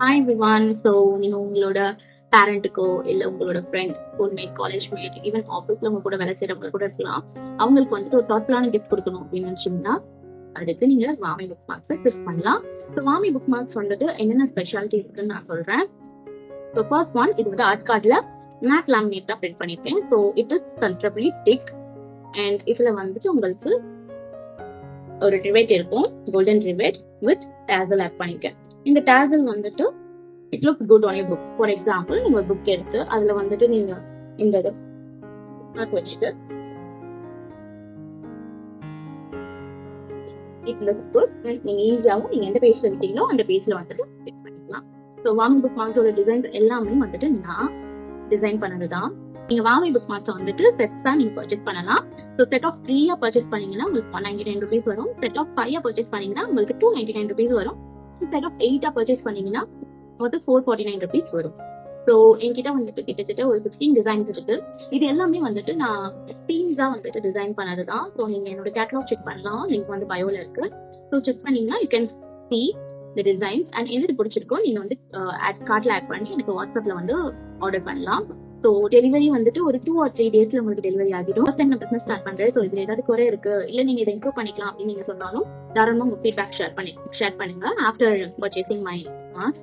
Hi everyone. So நீங்கள் உங்களோட பேரண்ட்டுக்கோ இல்லை உங்களோட friend, schoolmate, college mate, even ஆஃபீஸில் உங்க கூட வேலை செய்கிறவங்க கூட இருக்கலாம். அவங்களுக்கு வந்துட்டு ஒரு தாட்ஃபுல்லான கிஃப்ட் கொடுக்கணும் அப்படின்னு நினச்சிங்கன்னா அதுக்கு நீங்கள் வாமி புக் மார்க்ஸை சூஸ் பண்ணலாம். ஸோ வாமி புக் மார்க்ஸ் வந்துட்டு என்னென்ன ஸ்பெஷாலிட்டி இருக்குன்னு நான் சொல்கிறேன். ஸோ ஃபர்ஸ்ட் ஒன், இது வந்து ஆர்ட் கார்டில் மேட் லேமினேட் தான் பிரிண்ட் பண்ணியிருக்கேன். So it is comfortably thick and இதில் வந்துட்டு உங்களுக்கு ஒரு ரிவேட் இருக்கும், golden rivet with tassel add பண்ணியிருக்கேன். இந்த டேசல் வந்துட்டு it look good on your book. For example, நீங்க ஒரு புக் எடுத்து அதுல வந்துட்டு நீங்க இந்த வச்சுட்டு இட் லுக் குட். நீங்க ஈஸியாகவும் நீங்க எந்த பேஜ்ல விட்டீங்களோ அந்த பேஜ்ல வந்துட்டு ஃபிட் பண்ணிக்கலாம். ஸோ வாமி புக் மார்க்ஸோட டிசைன்ஸ் எல்லாமே வந்துட்டு நான் டிசைன் பண்ணதுதான். நீங்க வாமி புக் மார்க்ஸ் வந்துட்டு செட்ஸா நீங்க பர்ச்சேஸ் பண்ணலாம். ஸோ செட் ஆஃப் 3 பர்ச்சேஸ் பண்ணீங்கன்னா உங்களுக்கு 199 ருபீஸ் வரும். செட் ஆஃப் 5 பர்ச்சேஸ் பண்ணீங்கன்னா உங்களுக்கு 299 ருபீஸ் வரும். செட் ஆஃப் 8 பர்ச்சேஸ் பண்ணீங்கன்னா வந்து 449 ருபீஸ் வரும். ஸோ என்கிட்ட வந்துட்டு கிட்டத்தட்ட ஒரு 15 டிசைன்ஸ் இருக்கு. இது எல்லாமே வந்துட்டு நான் தீம்ஸா வந்துட்டு டிசைன் பண்ணதுதான். ஸோ நீங்க என்னோட கேட்டலாக் செக் பண்ணலாம், லிங்க் வந்து பயோல இருக்கு. ஸோ செக் பண்ணீங்கன்னா you can see the designs and எது பிடிச்சிருக்கோ நீங்க வந்து கார்ட்ல ஆட் பண்ணி எனக்கு வாட்ஸ்அப்ல வந்து ஆர்டர் பண்ணலாம். ஸோ டெலிவரி வந்துட்டு ஒரு 2 or 3 டேஸ்ல உங்களுக்கு டெலிவரி ஆகிடும். ஃபர்ஸ்ட் டைம் நான் பிசினஸ் ஸ்டார்ட் பண்றேன். ஸோ இதுல ஏதாவது குறை இருக்கு இல்ல நீங்க இதை இம்ப்ரூவ் பண்ணிக்கலாம் அப்படின்னு நீங்க சொன்னாலும் தாராளமா உங்க ஃபீட்பேக் ஷேர் பண்ணுங்க ஆஃப்டர் பர்ச்சேசிங் மை மாஸ்க்.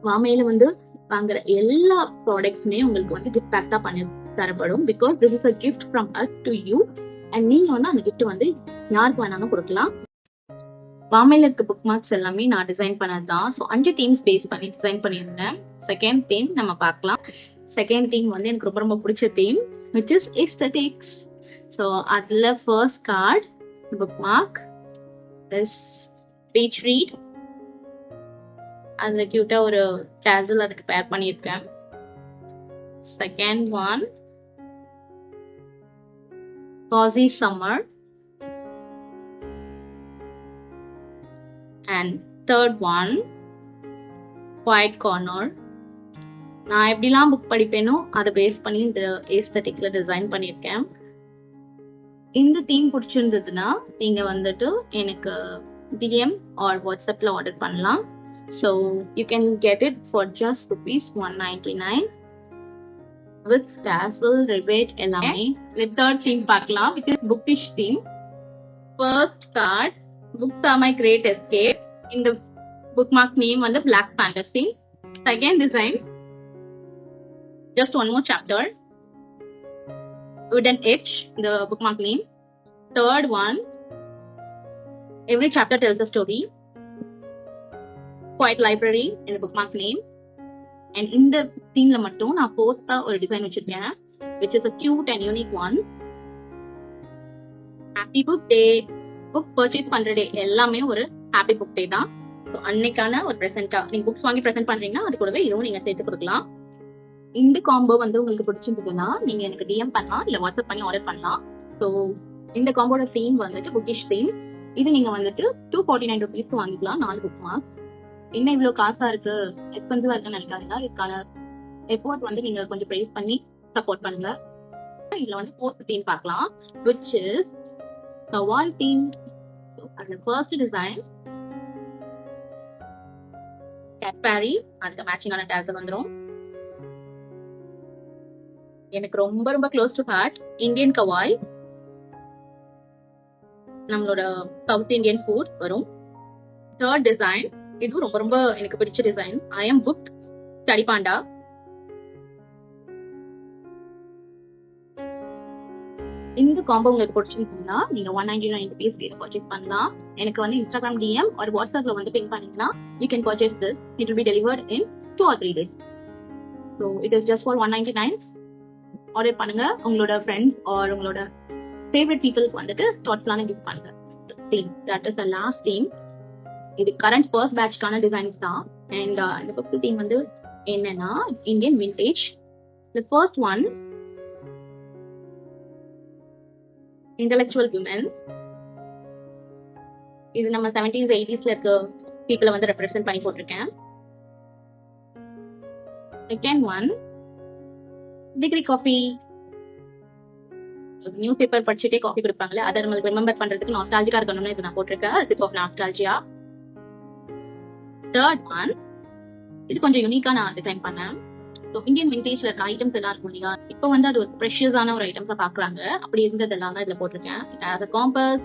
வாமையில வந்து வாங்குற எல்லா ப்ராடக்ட்ஸுமே உங்களுக்கு வந்து கிஃப்ட் பேக் தான் பண்ணி தரப்படும். Because this is a gift from us to you and நீங்க வந்து அந்த கிஃப்ட் வந்து யாருக்கு வேணாலும் கொடுக்கலாம். வாமையில இருக்க புக் மார்க்ஸ் எல்லாமே நான் டிசைன் பண்ணதுதான். ஸோ 5 தீம்ஸ் பேஸ் பண்ணி டிசைன் பண்ணியிருந்தேன். செகண்ட் தீம் நம்ம பார்க்கலாம். செகண்ட் தீம் வந்து எனக்கு ரொம்ப ரொம்ப பிடிச்ச theme which is aesthetics. So அதுல first card bookmark is beach read. அதுல கியூட்டா ஒரு டேசல் அதுக்கு பேர் பண்ணியிருக்கேன். Second one cosy summer and third one quiet corner. நான் எப்படிலாம் புக் படிப்பேனோ அதை பேஸ் பண்ணி இந்த ஏஸ்தட்டிக்ல டிசைன் பண்ணியிருக்கேன். இந்த தீம் பிடிச்சிருந்ததுன்னா நீங்க வந்துட்டு எனக்கு டிஎம் ஆர் வாட்ஸ்அப்ல ஆர்டர் பண்ணலாம். So you can get it for just ₹199 with tassel, rebate எல்லாமே. The third theme பார்க்கலாம், which is bookish theme. First card, books are my great escape. In the bookmark name வந்து Black Fantasy. Second design, just one more chapter, Wooden Edge, the bookmark name. Third one, every chapter tells a story. Quiet library in the bookmark name. And இந்த தீம்ல மட்டும் நான் போஸ்டா ஒரு design வச்சிருக்கேன் which is a cute and unique one. Happy book day. Book purchase பண்ற டே எல்லாமே ஒரு happy book day தான். So அன்னைக்கான ஒரு ப்ரெசென்ட்டா நீங்க புக்ஸ் வாங்கி ப்ரெசென்ட் பண்றீங்கன்னா அது கூடவே இதுவும் நீங்க சேர்த்து கொடுக்கலாம். இந்த காம்போ வந்து உங்களுக்கு பிடிச்சிருந்ததுன்னா நீங்க எனக்கு டிஎம் பண்ணலாம் இல்ல வாட்ஸ்அப் பண்ணி ஆர்டர் பண்ணலாம். ஸோ இந்த காம்போட தீம் வந்துட்டு புக்கிஷ் தீம். இது நீங்க வந்துட்டு 249 ருபீஸ் வாங்கிக்கலாம் 4 புக் மார்க். என்ன இவ்வளவு காசா இருக்கு, எக்ஸ்பென்சிவா இருக்குன்னு நினைக்காதீங்க. இதுக்கான எஃபோர்ட் வந்து நீங்க கொஞ்சம் ப்ரைஸ் பண்ணி சப்போர்ட் பண்ணுங்க. இதுல வந்து ஃபோர்த் தீம் பார்க்கலாம் which is the wall theme. அந்த ஃபர்ஸ்ட் டிசைன் கேட்பேரி, அதுக்கு மேட்சிங்கான டேசல் வந்துரும். எனக்கு ரொம்ப ரொம்ப close to heart Indian kawaii, நம்மளோட சவுத் இந்தியன் ஃபுட் வரும். தேர்ட் டிசைன், இதுவும் ரொம்ப ரொம்ப எனக்கு பிடிச்ச design, I am booked study panda. இந்த காம்போ உங்களுக்கு பிடிச்சிருந்தீங்கன்னா நீங்க 199 ருபீஸ் பர்ச்சேஸ் பண்ணலாம். எனக்கு வந்து இன்ஸ்டாகிராம் டிஎம் ஒரு வாட்ஸ்அப்ல வந்து பின் பண்ணீங்கன்னா you can purchase this. It will be delivered in 2 or 3 days. So it is just for 199. Order பண்ணுங்க. உங்களோட ஃப்ரெண்ட்ஸ் ஆர் உங்களோட ஃபேவரட் பீப்புளுக்கு வந்துட்டு தாட்ஃபுல்லான கிஃப்ட் பண்ணுங்க. That is the last theme. இது கரண்ட் ஃபர்ஸ்ட் பேட்ச்க்கான டிசைன்ஸ் தான். அண்ட் இந்த ஃபிஃப்த் தீம் வந்து என்னன்னா Indian vintage. The first one intellectual women. இது நம்ம 70s 80s இருக்க பீப்புளை வந்து ரெப்ரசென்ட் பண்ணி போட்டிருக்கேன். Second one degree coffee. News paper படிச்சுட்டே காஃபி கொடுப்பாங்களே, அதை நம்மளுக்கு ரிமெம்பர் பண்றதுக்கு நாஸ்டாலஜிக்கா இருக்கணும்னு இது நான் போட்டிருக்கேன். Sip of nostalgia. Third one இது கொஞ்சம் யூனிக்கா நான் டிசைன் பண்ணேன். ஸோ இந்தியன் விண்டேஜ்ல இருக்க ஐட்டம்ஸ் எல்லாம் இருக்கும் இல்லையா, இப்போ வந்து அது ஒரு ப்ரெஷியஸான ஒரு ஐட்டம்ஸை பார்க்குறாங்க. அப்படி இருந்ததெல்லாம் தான் இதில் போட்டிருக்கேன். காம்பஸ்,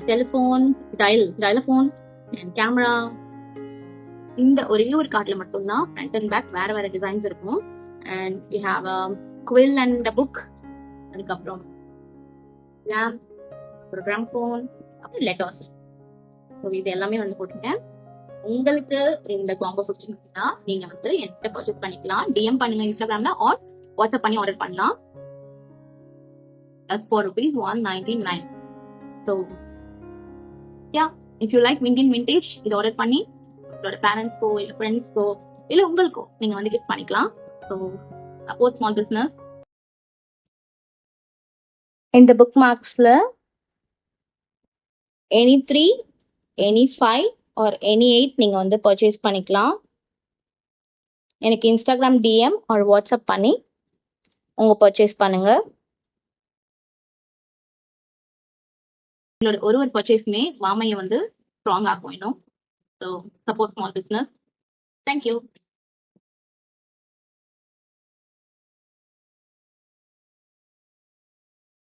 டெலிஃபோன், டைலஃபோன் அண்ட் கேமரா. இந்த ஒரே ஒரு கார்ட்ல மட்டும்தான் ஃப்ரண்ட் அண்ட் பேக் வேற வேற டிசைன்ஸ் இருக்கும். And we have quill and book, அதுக்கப்புறம் லேம்ப், ஒரு கிராம்ஃபோன், அப்புறம் லெட்டர்ஸ். ஸோ இது எல்லாமே வந்து போட்டிருக்கேன். உங்களுக்கு இந்த காம்போ பிடிச்சிருந்தா நீங்க வந்து என்கிட்ட பர்ச்சேஸ் பண்ணிக்கலாம். டிஎம் பண்ணுங்க இன்ஸ்டாகிராம்ல ஆர் வாட்ஸ்அப் பண்ணி ஆர்டர் பண்ணலாம். That's for ₹199. So yeah, if you like Indian vintage, இது ஆர்டர் பண்ணி உங்களோட பேரண்ட்ஸ்க்கோ இல்லை ஃப்ரெண்ட்ஸ்க்கோ இல்லை உங்களுக்கோ நீங்க வந்து கிஃப்ட் பண்ணிக்கலாம். So support small business. இந்த புக் மார்க்ஸில் எனி 3, எனி 5 ஆர் எனி 8 நீங்கள் வந்து பர்ச்சேஸ் பண்ணிக்கலாம். எனக்கு இன்ஸ்டாகிராம் டிஎம் ஆர் வாட்ஸ்அப் பண்ணி உங்கள் பர்ச்சேஸ் பண்ணுங்கள். உங்களோட ஒரு பர்ச்சேஸ்மே வாமையை வந்து ஸ்ட்ராங் ஆகும் இன்னும். So support small business. Thank you.